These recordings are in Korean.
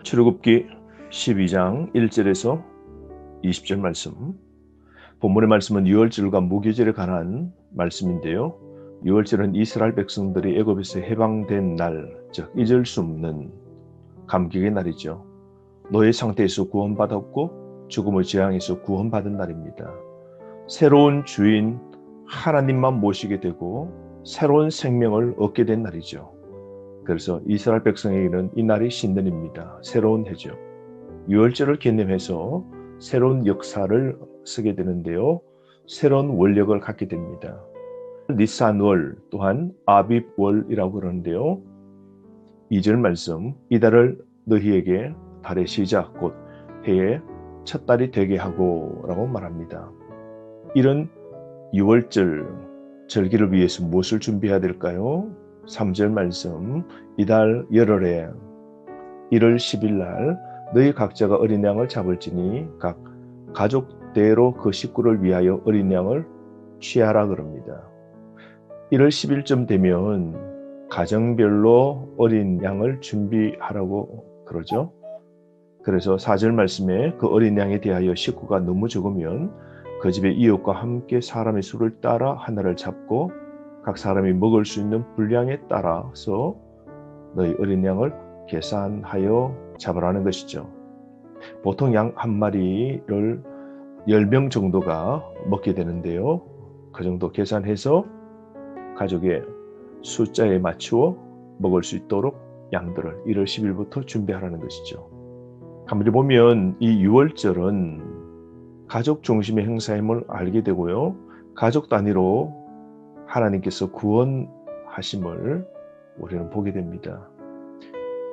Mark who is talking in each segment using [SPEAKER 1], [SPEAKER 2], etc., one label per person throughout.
[SPEAKER 1] 출애굽기 12장 1절에서 20절 말씀. 본문의 말씀은 유월절과 무교절에 관한 말씀인데요. 유월절은 이스라엘 백성들이 애굽에서 해방된 날, 즉 잊을 수 없는 감격의 날이죠. 노예 상태에서 구원받았고 죽음의 재앙에서 구원받은 날입니다. 새로운 주인 하나님만 모시게 되고 새로운 생명을 얻게 된 날이죠. 그래서 이스라엘 백성에게는 이 날이 신년입니다. 새로운 해죠. 유월절을 기념해서 새로운 역사를 쓰게 되는데요. 새로운 원력을 갖게 됩니다. 니산월 또한 아빕월이라고 그러는데요. 2절 말씀, 이달을 너희에게 달의 시작 곧 해의 첫 달이 되게 하고 라고 말합니다. 이런 유월절 절기를 위해서 무엇을 준비해야 될까요? 3절 말씀, 이달 열흘에 1월 10일 날 너희 각자가 어린 양을 잡을지니 각 가족대로 그 식구를 위하여 어린 양을 취하라 그럽니다. 1월 10일쯤 되면 가정별로 어린 양을 준비하라고 그러죠. 그래서 4절 말씀에 그 어린 양에 대하여 식구가 너무 적으면 그 집의 이웃과 함께 사람의 수를 따라 하나를 잡고 각 사람이 먹을 수 있는 분량에 따라서 너희 어린 양을 계산하여 잡으라는 것이죠. 보통 양 한 마리를 10명 정도가 먹게 되는데요. 그 정도 계산해서 가족의 숫자에 맞추어 먹을 수 있도록 양들을 1월 10일부터 준비하라는 것이죠. 가만히 보면 이 유월절은 가족 중심의 행사임을 알게 되고요. 가족 단위로 하나님께서 구원하심을 우리는 보게 됩니다.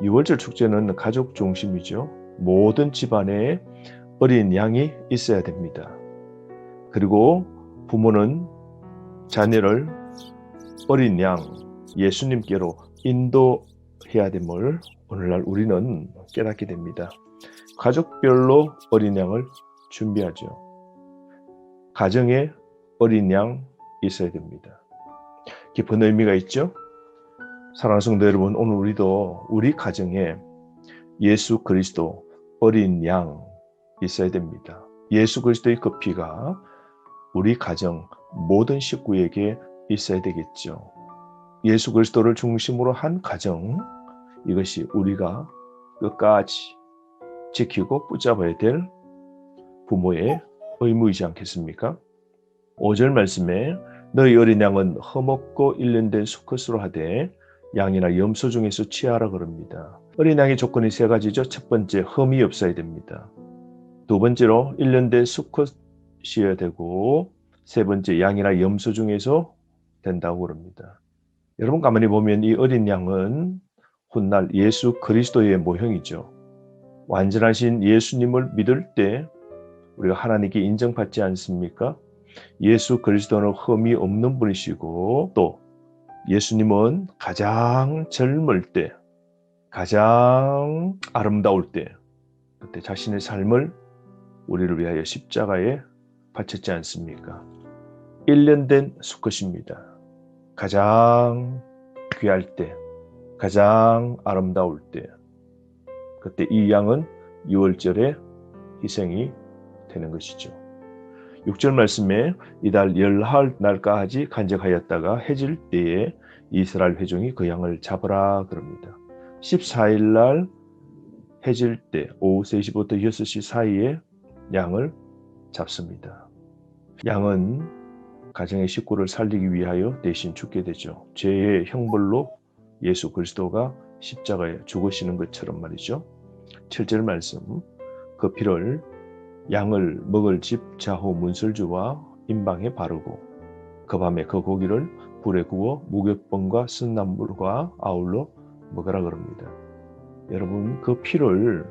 [SPEAKER 1] 유월절 축제는 가족 중심이죠. 모든 집안에 어린 양이 있어야 됩니다. 그리고 부모는 자녀를 어린 양, 예수님께로 인도해야 됨을 오늘날 우리는 깨닫게 됩니다. 가족별로 어린 양을 준비하죠. 가정에 어린 양 있어야 됩니다. 깊은 의미가 있죠. 사랑하는 성도 여러분, 오늘 우리도 우리 가정에 예수 그리스도 어린 양 있어야 됩니다. 예수 그리스도의 그 피가 우리 가정 모든 식구에게 있어야 되겠죠. 예수 그리스도를 중심으로 한 가정, 이것이 우리가 끝까지 지키고 붙잡아야 될 부모의 의무이지 않겠습니까? 5절 말씀에 너희 어린 양은 흠없고 일련된 수컷으로 하되 양이나 염소 중에서 취하라 그럽니다. 어린 양의 조건이 세 가지죠. 첫 번째, 흠이 없어야 됩니다. 두 번째로 일련된 수컷이어야 되고, 세 번째, 양이나 염소 중에서 된다고 그럽니다. 여러분 가만히 보면 이 어린 양은 훗날 예수 그리스도의 모형이죠. 완전하신 예수님을 믿을 때 우리가 하나님께 인정받지 않습니까? 예수 그리스도는 흠이 없는 분이시고 또 예수님은 가장 젊을 때, 가장 아름다울 때 그때 자신의 삶을 우리를 위하여 십자가에 바쳤지 않습니까? 일련된 수컷입니다. 가장 귀할 때, 가장 아름다울 때 그때 이 양은 유월절에 희생이 되는 것이죠. 6절 말씀에 이달 열흘 날까지 간직하였다가 해질 때에 이스라엘 회중이 그 양을 잡으라 그럽니다. 14일 날 해질 때 오후 3시부터 6시 사이에 양을 잡습니다. 양은 가정의 식구를 살리기 위하여 대신 죽게 되죠. 죄의 형벌로 예수 그리스도가 십자가에 죽으시는 것처럼 말이죠. 7절 말씀, 그 피를 양을 먹을 집 좌우 문설주와 임방에 바르고 그 밤에 그 고기를 불에 구워 무교병과 쓴나물과 아울러 먹으라 그럽니다. 여러분 그 피를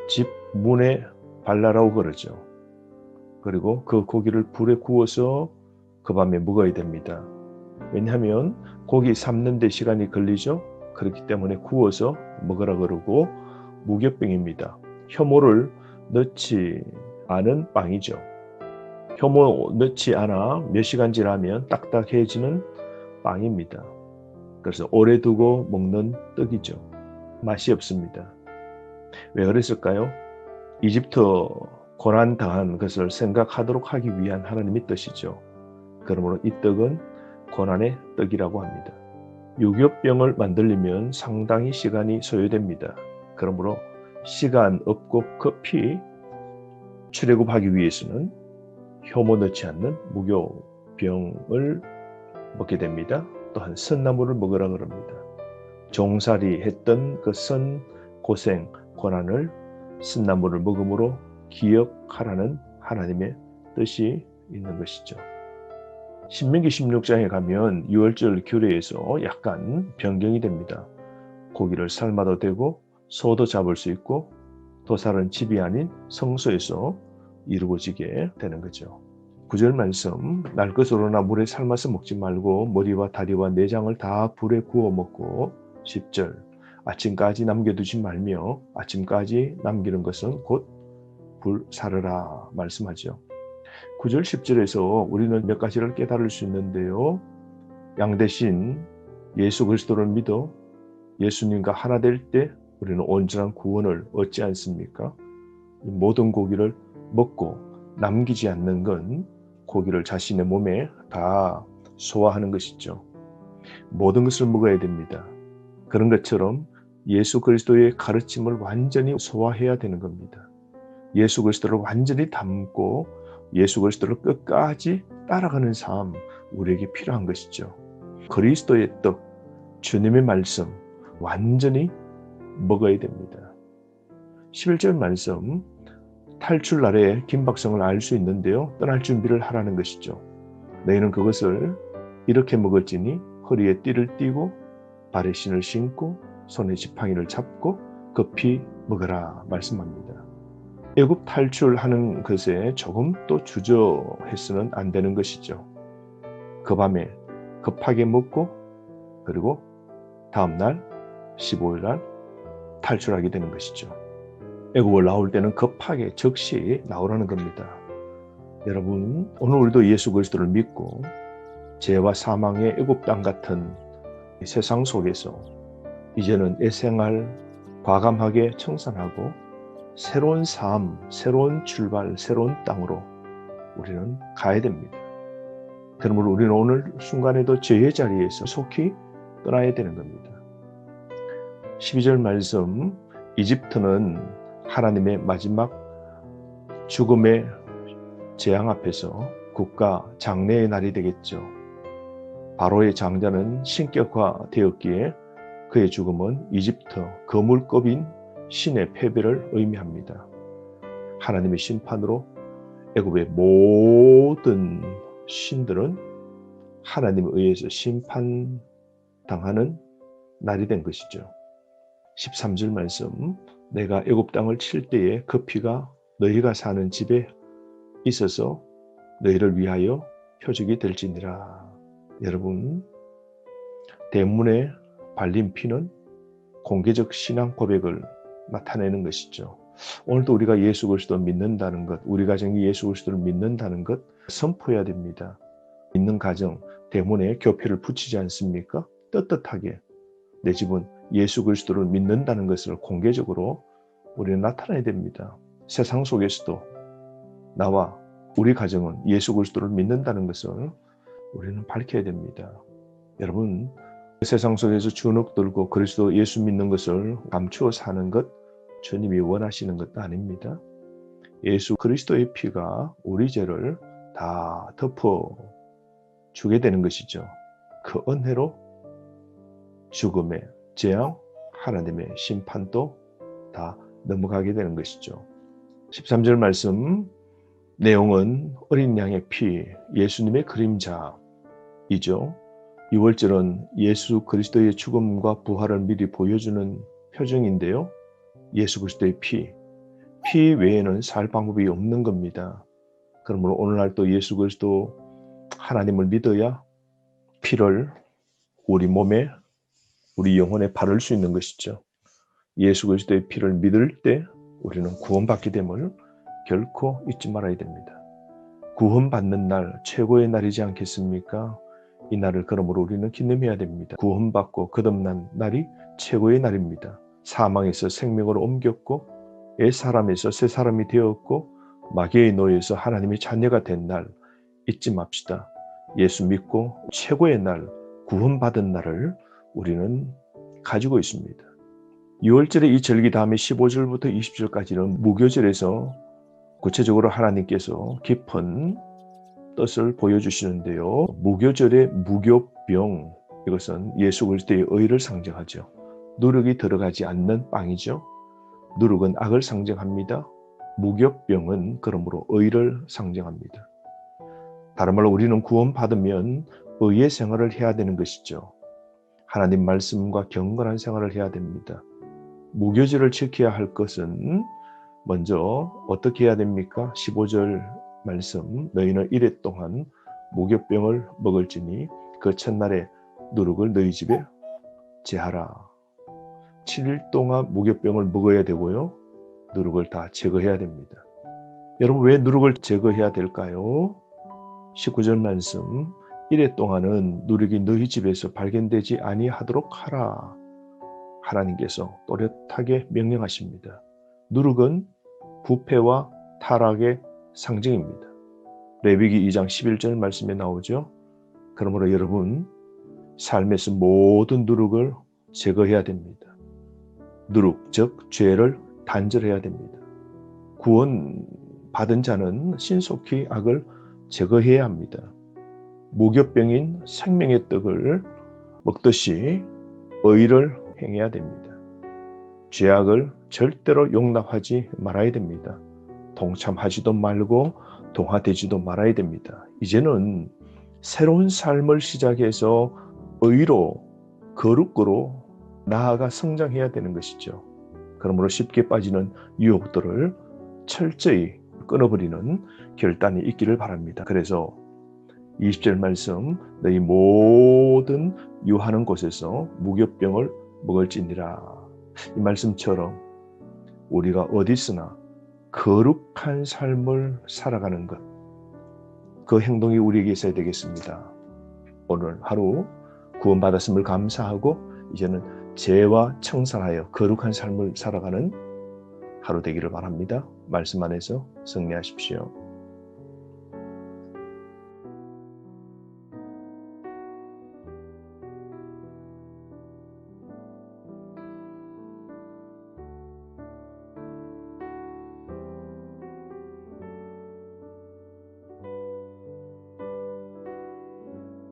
[SPEAKER 1] 집 문에 발라라고 그러죠. 그리고 그 고기를 불에 구워서 그 밤에 먹어야 됩니다. 왜냐하면 고기 삶는 데 시간이 걸리죠. 그렇기 때문에 구워서 먹으라 그러고 무교병입니다. 혐오를 넣지 않은 빵이죠. 혐오 넣지 않아 몇 시간 지나면 딱딱해지는 빵입니다. 그래서 오래 두고 먹는 떡이죠. 맛이 없습니다. 왜 그랬을까요? 이집트 고난 당한 것을 생각하도록 하기 위한 하나님의 뜻이죠. 그러므로 이 떡은 고난의 떡이라고 합니다. 유교병을 만들려면 상당히 시간이 소요됩니다. 그러므로 시간 없고 급히 출애굽하기 위해서는 효모 넣지 않는 무교병을 먹게 됩니다. 또한 선나무를 먹으라 그럽니다. 종살이 했던 그 선 고생 고난을 쓴나무를 먹음으로 기억하라는 하나님의 뜻이 있는 것이죠. 신명기 16장에 가면 유월절 규례에서 약간 변경이 됩니다. 고기를 삶아도 되고 소도 잡을 수 있고 도살은 집이 아닌 성소에서 이루어지게 되는 거죠. 9절 말씀, 날 것으로나 물에 삶아서 먹지 말고 머리와 다리와 내장을 다 불에 구워 먹고 10절, 아침까지 남겨두지 말며 아침까지 남기는 것은 곧 불사르라 말씀하죠. 9절 10절에서 우리는 몇 가지를 깨달을 수 있는데요. 양 대신 예수 그리스도를 믿어 예수님과 하나 될 때 우리는 온전한 구원을 얻지 않습니까? 모든 고기를 먹고 남기지 않는 건 고기를 자신의 몸에 다 소화하는 것이죠. 모든 것을 먹어야 됩니다. 그런 것처럼 예수 그리스도의 가르침을 완전히 소화해야 되는 겁니다. 예수 그리스도를 완전히 담고 예수 그리스도를 끝까지 따라가는 삶, 우리에게 필요한 것이죠. 그리스도의 떡, 주님의 말씀 완전히 먹어야 됩니다. 11절 말씀, 탈출 날에 긴박성을 알 수 있는데요. 떠날 준비를 하라는 것이죠. 너희는 그것을 이렇게 먹을지니 허리에 띠를 띠고 발에 신을 신고 손에 지팡이를 잡고 급히 먹으라 말씀합니다. 애굽 탈출하는 것에 조금 또 주저해서는 안 되는 것이죠. 그 밤에 급하게 먹고 그리고 다음날 15일 날 탈출하게 되는 것이죠. 애굽을 나올 때는 급하게 즉시 나오라는 겁니다. 여러분, 오늘 우리도 예수 그리스도를 믿고 죄와 사망의 애굽 땅 같은 세상 속에서 이제는 애 생활 과감하게 청산하고 새로운 삶, 새로운 출발, 새로운 땅으로 우리는 가야 됩니다. 그러므로 우리는 오늘 순간에도 죄의 자리에서 속히 떠나야 되는 겁니다. 12절 말씀, 이집트는 하나님의 마지막 죽음의 재앙 앞에서 국가 장래의 날이 되겠죠. 바로의 장자는 신격화되었기에 그의 죽음은 이집트 거물급인 신의 패배를 의미합니다. 하나님의 심판으로 애굽의 모든 신들은 하나님에 의해서 심판당하는 날이 된 것이죠. 13절 말씀, 내가 애굽 땅을 칠 때에 그 피가 너희가 사는 집에 있어서 너희를 위하여 표적이 될지니라. 여러분, 대문에 발린 피는 공개적 신앙 고백을 나타내는 것이죠. 오늘도 우리가 예수 그리스도를 믿는다는 것, 우리 가정이 예수 그리스도를 믿는다는 것 선포해야 됩니다. 믿는 가정, 대문에 교표를 붙이지 않습니까? 떳떳하게 내 집은 예수 그리스도를 믿는다는 것을 공개적으로 우리는 나타내야 됩니다. 세상 속에서도 나와 우리 가정은 예수 그리스도를 믿는다는 것을 우리는 밝혀야 됩니다. 여러분, 세상 속에서 주눅 들고 그리스도 예수 믿는 것을 감추어 사는 것 주님이 원하시는 것도 아닙니다. 예수 그리스도의 피가 우리 죄를 다 덮어 주게 되는 것이죠. 그 은혜로 죽음의 재앙, 하나님의 심판도 다 넘어가게 되는 것이죠. 13절 말씀 내용은 어린 양의 피, 예수님의 그림자이죠. 6월절은 예수 그리스도의 죽음과 부활을 미리 보여주는 표정인데요. 예수 그리스도의 피 외에는 살 방법이 없는 겁니다. 그러므로 오늘날 또 예수 그리스도 하나님을 믿어야 피를 우리 몸에, 우리 영혼에 바를 수 있는 것이죠. 예수 그리스도의 피를 믿을 때 우리는 구원받게 됨을 결코 잊지 말아야 됩니다. 구원받는 날, 최고의 날이지 않겠습니까? 이 날을 그러므로 우리는 기념해야 됩니다. 구원받고 거듭난 날이 최고의 날입니다. 사망에서 생명으로 옮겼고 옛사람에서 새 사람이 되었고 마귀의 노예에서 하나님의 자녀가 된 날 잊지 맙시다. 예수 믿고 최고의 날, 구원받은 날을 우리는 가지고 있습니다. 6월절의 이 절기 다음에 15절부터 20절까지는 무교절에서 구체적으로 하나님께서 깊은 뜻을 보여주시는데요. 무교절의 무교병, 이것은 예수 그리스도의 의를 상징하죠. 누룩이 들어가지 않는 빵이죠. 누룩은 악을 상징합니다. 무교병은 그러므로 의를 상징합니다. 다른 말로 우리는 구원받으면 의의 생활을 해야 되는 것이죠. 하나님 말씀과 경건한 생활을 해야 됩니다. 무교절을 지켜야 할 것은 먼저 어떻게 해야 됩니까? 15절 말씀, 너희는 이래 동안 무교병을 먹을지니 그 첫날에 누룩을 너희 집에 제하라. 7일 동안 무교병을 먹어야 되고요. 누룩을 다 제거해야 됩니다. 여러분, 왜 누룩을 제거해야 될까요? 19절 말씀, 이래 동안은 누룩이 너희 집에서 발견되지 아니하도록 하라. 하나님께서 또렷하게 명령하십니다. 누룩은 부패와 타락의 상징입니다. 레위기 2장 11절 말씀에 나오죠. 그러므로 여러분, 삶에서 모든 누룩을 제거해야 됩니다. 누룩, 즉 죄를 단절해야 됩니다. 구원 받은 자는 신속히 악을 제거해야 합니다. 무교병인 생명의 떡을 먹듯이 의를 행해야 됩니다. 죄악을 절대로 용납하지 말아야 됩니다. 동참하지도 말고 동화되지도 말아야 됩니다. 이제는 새로운 삶을 시작해서 의로, 거룩으로 나아가 성장해야 되는 것이죠. 그러므로 쉽게 빠지는 유혹들을 철저히 끊어버리는 결단이 있기를 바랍니다. 그래서 20절 말씀, 너희 모든 유하는 곳에서 무교병을 먹을지니라. 이 말씀처럼 우리가 어디서나 거룩한 삶을 살아가는 것, 그 행동이 우리에게 있어야 되겠습니다. 오늘 하루 구원받았음을 감사하고 이제는 죄와 청산하여 거룩한 삶을 살아가는 하루 되기를 바랍니다. 말씀 안에서 승리하십시오.